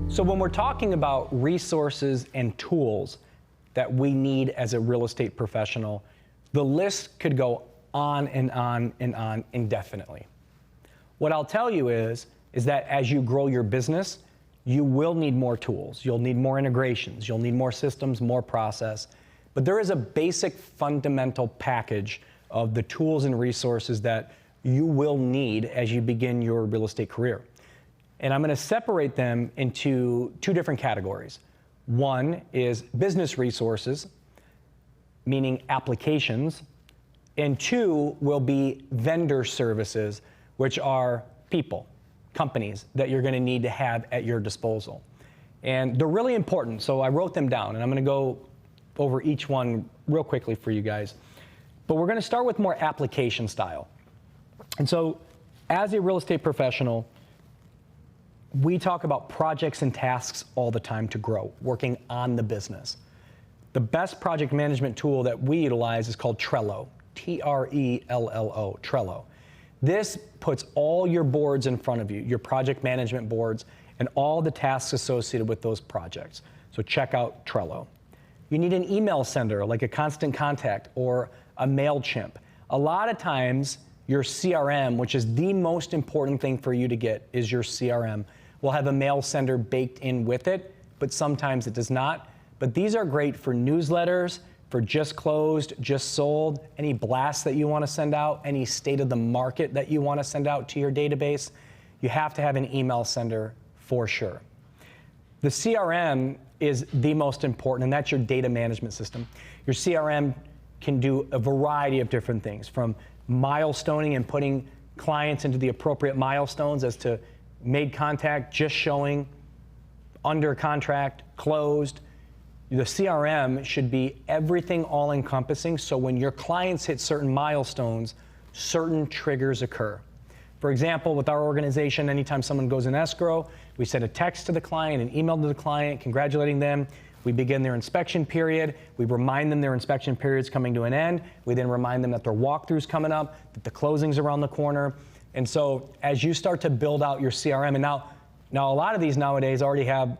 So when we're talking about resources and tools that we need as a real estate professional, the list could go on and on and on indefinitely. What I'll tell you is that as you grow your business, you will need more tools. You'll need more integrations. You'll need more systems, more process. But there is a basic fundamental package of the tools and resources that you will need as you begin your real estate career. And I'm going to separate them into two different categories. One is business resources, meaning applications, and two will be vendor services, which are people, companies that you're going to need to have at your disposal. And they're really important, so I wrote them down, and I'm going to go over each one real quickly for you guys. But we're going to start with more application style. And so as a real estate professional, we talk about projects and tasks all the time to grow, working on the business. The best project management tool that we utilize is called Trello, T-R-E-L-L-O, Trello. This puts all your boards in front of you, your project management boards, and all the tasks associated with those projects. So check out Trello. You need an email sender, like a Constant Contact or a MailChimp. A lot of times, your CRM, which is the most important thing for you to get, is your CRM. Will have a mail sender baked in with it, but sometimes it does not. But these are great for newsletters, for just closed, just sold, any blasts that you want to send out, any state of the market that you want to send out to your database. You have to have an email sender for sure. The CRM is the most important, and that's your data management system. Your CRM can do a variety of different things, from milestoning and putting clients into the appropriate milestones as to made contact, just showing, under contract, closed. The CRM should be everything all-encompassing, so when your clients hit certain milestones, certain triggers occur. For example, with our organization, anytime someone goes in escrow, we send a text to the client, an email to the client, congratulating them. We begin their inspection period. We remind them their inspection period's coming to an end. We then remind them that their walkthrough's coming up, that the closing's around the corner. And so as you start to build out your CRM, and now a lot of these nowadays already have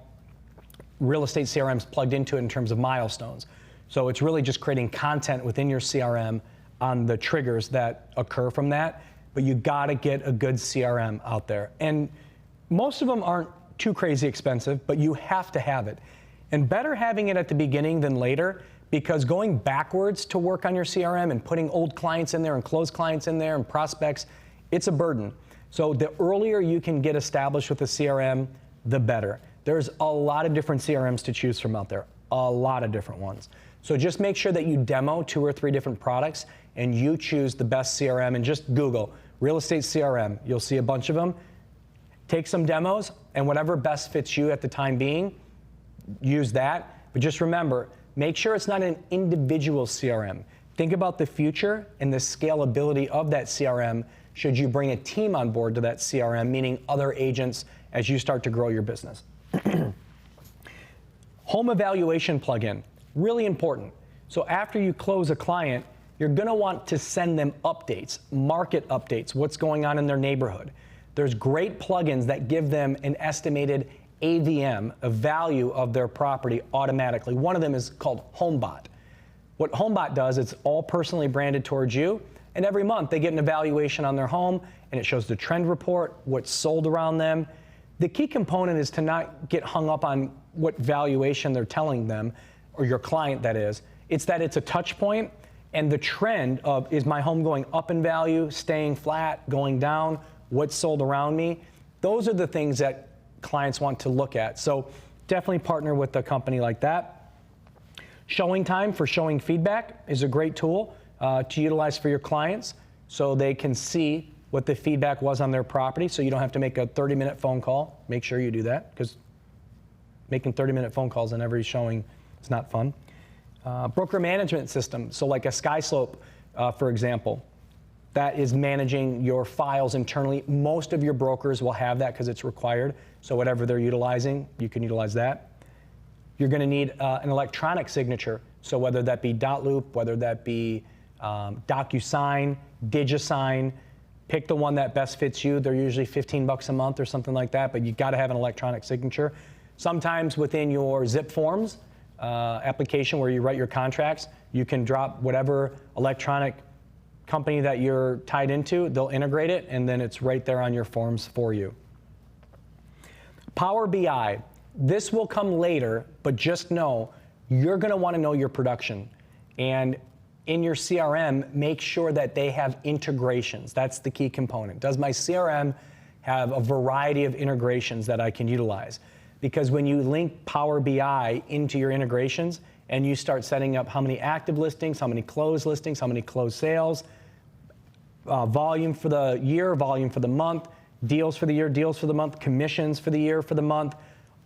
real estate CRMs plugged into it in terms of milestones. So it's really just creating content within your CRM on the triggers that occur from that. But you gotta get a good CRM out there. And most of them aren't too crazy expensive, but you have to have it. And better having it at the beginning than later, because going backwards to work on your CRM and putting old clients in there and closed clients in there and prospects, it's a burden. So the earlier you can get established with a CRM, the better. There's a lot of different CRMs to choose from out there, a lot of different ones. So just make sure that you demo 2 or 3 different products and you choose the best CRM, and just Google real estate CRM. You'll see a bunch of them. Take some demos, and whatever best fits you at the time being, use that. But just remember, make sure it's not an individual CRM. Think about the future and the scalability of that CRM should you bring a team on board to that CRM, meaning other agents, as you start to grow your business. Home evaluation plugin, really important. So after you close a client, you're gonna want to send them updates, market updates, what's going on in their neighborhood. There's great plugins that give them an estimated AVM, a value of their property automatically. One of them is called HomeBot. What HomeBot does, it's all personally branded towards you, and every month they get an evaluation on their home, and it shows the trend report, what's sold around them. The key component is to not get hung up on what valuation they're telling them, or your client that is. It's that it's a touch point, and the trend of, is my home going up in value, staying flat, going down, what's sold around me? Those are the things that clients want to look at. So definitely partner with a company like that. Showing time for showing feedback is a great tool to utilize for your clients, so they can see what the feedback was on their property, so you don't have to make a 30-minute phone call. Make sure you do that, because making 30-minute phone calls on every showing is not fun. Broker management system, so like a SkySlope, for example, that is managing your files internally. Most of your brokers will have that because it's required, so whatever they're utilizing, you can utilize that. You're gonna need an electronic signature, so whether that be dotloop, whether that be DocuSign, DigiSign, pick the one that best fits you. They're usually $15 a month or something like that, but you gotta have an electronic signature. Sometimes within your Zip Forms application where you write your contracts, you can drop whatever electronic company that you're tied into, they'll integrate it, and then it's right there on your forms for you. Power BI, this will come later, but just know you're going to want to know your production. And in your CRM, make sure that they have integrations. That's the key component. Does my CRM have a variety of integrations that I can utilize? Because when you link Power BI into your integrations and you start setting up how many active listings, how many closed listings, how many closed sales, volume for the year, volume for the month, deals for the year, deals for the month, commissions for the year, for the month,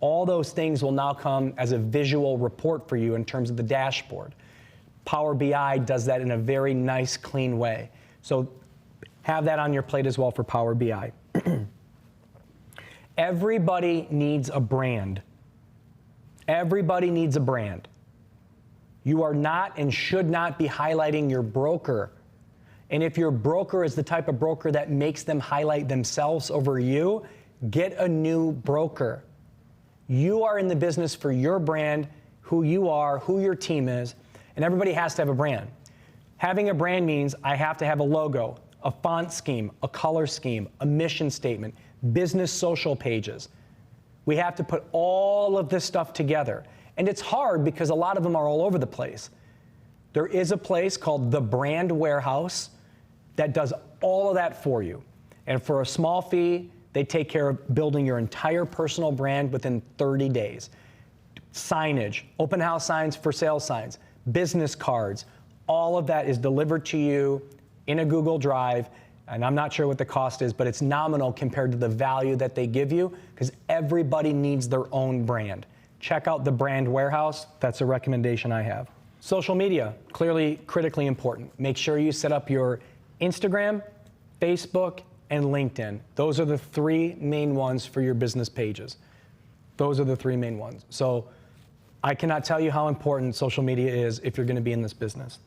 all those things will now come as a visual report for you in terms of the dashboard. Power BI does that in a very nice, clean way. So have that on your plate as well for Power BI. Everybody needs a brand. Everybody needs a brand. You are not and should not be highlighting your broker. And if your broker is the type of broker that makes them highlight themselves over you, get a new broker. You are in the business for your brand, who you are, who your team is, and everybody has to have a brand. Having a brand means I have to have a logo, a font scheme, a color scheme, a mission statement, business social pages. We have to put all of this stuff together. And it's hard because a lot of them are all over the place. There is a place called the Brand Warehouse that does all of that for you. And for a small fee, they take care of building your entire personal brand within 30 days. Signage, open house signs, for sale signs, business cards, all of that is delivered to you in a Google Drive. And I'm not sure what the cost is, but it's nominal compared to the value that they give you because everybody needs their own brand. Check out the Brand Warehouse. That's a recommendation I have. Social media, clearly critically important. Make sure you set up your Instagram, Facebook, and LinkedIn. Those are the three main ones for your business pages. Those are the three main ones. So I cannot tell you how important social media is if you're going to be in this business.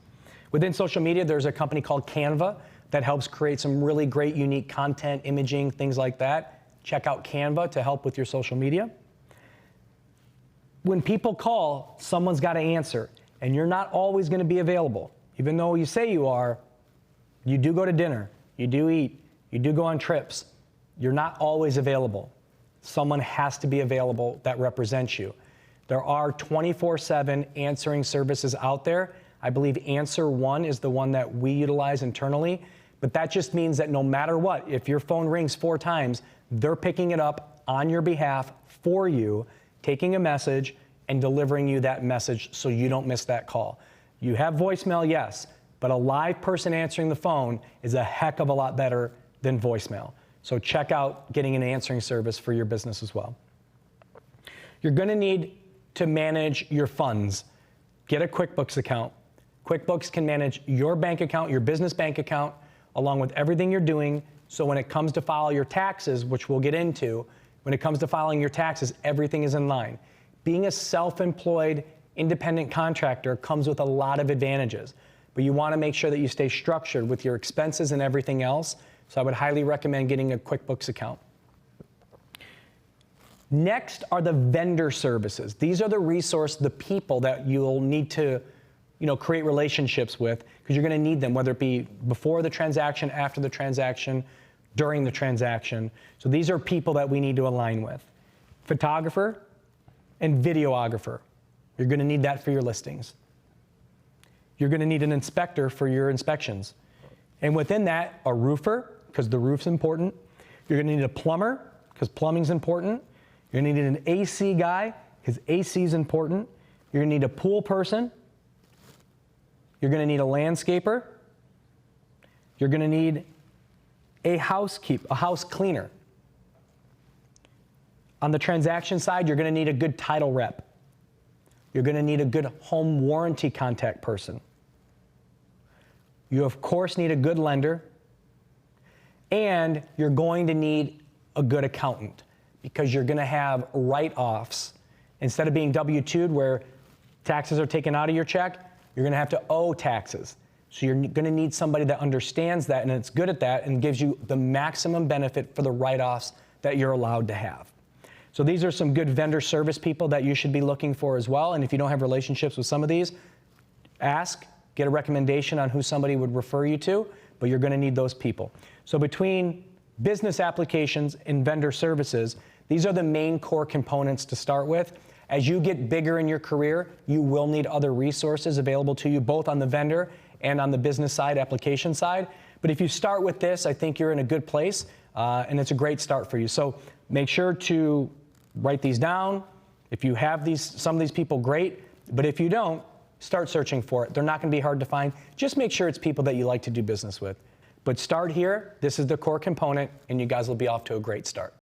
Within social media, there's a company called Canva that helps create some really great, unique content, imaging, things like that. Check out Canva to help with your social media. When people call, someone's got to answer, and you're not always going to be available. Even though you say you are, you do go to dinner, you do eat, you do go on trips. You're not always available. Someone has to be available that represents you. There are 24/7 answering services out there. I believe Answer One is the one that we utilize internally, but that just means that no matter what, if your phone rings 4 times, they're picking it up on your behalf for you, taking a message and delivering you that message so you don't miss that call. You have voicemail, yes, but a live person answering the phone is a heck of a lot better than voicemail. So check out getting an answering service for your business as well. You're going to need to manage your funds. Get a QuickBooks account. QuickBooks can manage your bank account, your business bank account, along with everything you're doing. So when it comes to file your taxes, which we'll get into, when it comes to filing your taxes, everything is in line. Being a self-employed, independent contractor comes with a lot of advantages, but you want to make sure that you stay structured with your expenses and everything else. So I would highly recommend getting a QuickBooks account. Next are the vendor services. These are the resource, the people that you'll need to create relationships with because you're going to need them, whether it be before the transaction, after the transaction, during the transaction. So these are people that we need to align with. Photographer and videographer. You're going to need that for your listings. You're going to need an inspector for your inspections. And within that, a roofer, because the roof's important. You're going to need a plumber, because plumbing's important. You're going to need an AC guy, because AC is important. You're going to need a pool person. You're going to need a landscaper. You're going to need a house cleaner. On the transaction side, you're going to need a good title rep. You're going to need a good home warranty contact person. You, of course, need a good lender. And you're going to need a good accountant because you're going to have write-offs. Instead of being W-2'd where taxes are taken out of your check, you're going to have to owe taxes. So you're going to need somebody that understands that and is good at that and gives you the maximum benefit for the write-offs that you're allowed to have. So these are some good vendor service people that you should be looking for as well. And if you don't have relationships with some of these, ask, get a recommendation on who somebody would refer you to, but you're going to need those people. So between business applications and vendor services, these are the main core components to start with. As you get bigger in your career, you will need other resources available to you, both on the vendor and on the business side, application side. But if you start with this, I think you're in a good place, and it's a great start for you. So make sure to write these down. If you have some of these people, great. But if you don't, start searching for it. They're not going to be hard to find. Just make sure it's people that you like to do business with. But start here. This is the core component, and you guys will be off to a great start.